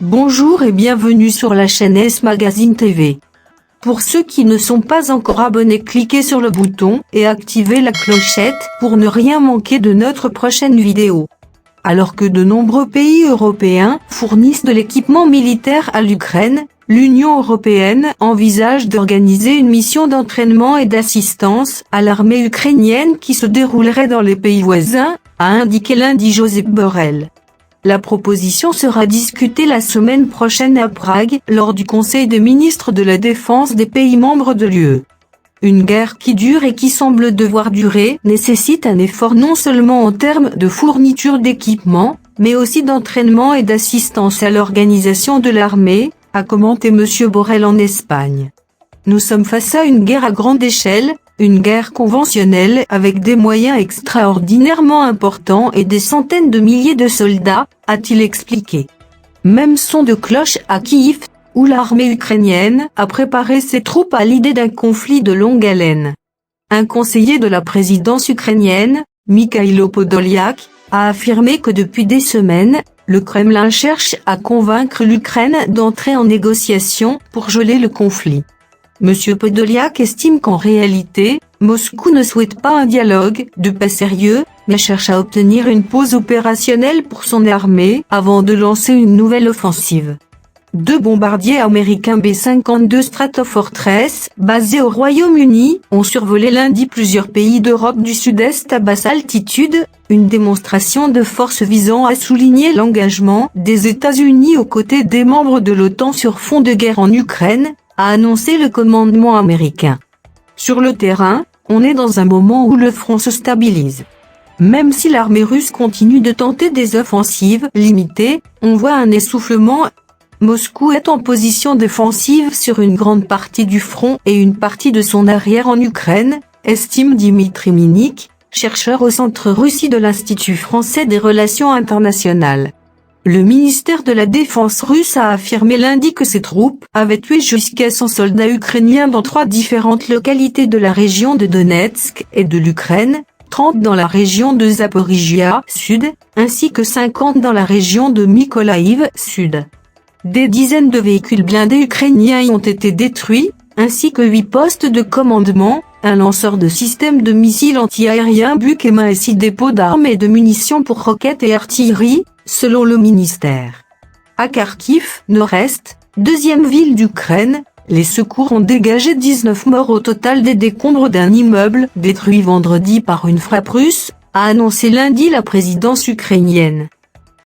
Bonjour et bienvenue sur la chaîne S Magazine TV. Pour ceux qui ne sont pas encore abonnés, cliquez sur le bouton et activez la clochette pour ne rien manquer de notre prochaine vidéo. Alors que de nombreux pays européens fournissent de l'équipement militaire à l'Ukraine, l'Union européenne envisage d'organiser une mission d'entraînement et d'assistance à l'armée ukrainienne qui se déroulerait dans les pays voisins, a indiqué lundi Josep Borrell. La proposition sera discutée la semaine prochaine à Prague, lors du Conseil des ministres de la Défense des pays membres de l'UE. Une guerre qui dure et qui semble devoir durer nécessite un effort non seulement en termes de fourniture d'équipement, mais aussi d'entraînement et d'assistance à l'organisation de l'armée, a commenté M. Borrell en Espagne. Nous sommes face à une guerre à grande échelle, une guerre conventionnelle avec des moyens extraordinairement importants et des centaines de milliers de soldats, a-t-il expliqué. Même son de cloche à Kiev, où l'armée ukrainienne a préparé ses troupes à l'idée d'un conflit de longue haleine. Un conseiller de la présidence ukrainienne, Mikhailo Podolyak, a affirmé que depuis des semaines, le Kremlin cherche à convaincre l'Ukraine d'entrer en négociation pour geler le conflit. M. Podolyak estime qu'en réalité, Moscou ne souhaite pas un dialogue de paix sérieux, mais cherche à obtenir une pause opérationnelle pour son armée avant de lancer une nouvelle offensive. Deux bombardiers américains B-52 Stratofortress, basés au Royaume-Uni, ont survolé lundi plusieurs pays d'Europe du Sud-Est à basse altitude, une démonstration de force visant à souligner l'engagement des États-Unis aux côtés des membres de l'OTAN sur fond de guerre en Ukraine, a annoncé le commandement américain. Sur le terrain, on est dans un moment où le front se stabilise. Même si l'armée russe continue de tenter des offensives limitées, on voit un essoufflement. Moscou est en position défensive sur une grande partie du front et une partie de son arrière en Ukraine, estime Dimitri Minik, chercheur au Centre Russie de l'Institut français des relations internationales. Le ministère de la Défense russe a affirmé lundi que ses troupes avaient tué jusqu'à 100 soldats ukrainiens dans 3 différentes localités de la région de Donetsk et de l'Ukraine, 30 dans la région de Zaporijia, sud, ainsi que 50 dans la région de Mykolaïv, sud. Des dizaines de véhicules blindés ukrainiens y ont été détruits, ainsi que 8 postes de commandement, un lanceur de système de missiles anti-aériens Buk-M1 et 6 dépôts d'armes et de munitions pour roquettes et artillerie, selon le ministère. À Kharkiv, nord-est, deuxième ville d'Ukraine, les secours ont dégagé 19 morts au total des décombres d'un immeuble détruit vendredi par une frappe russe, a annoncé lundi la présidence ukrainienne.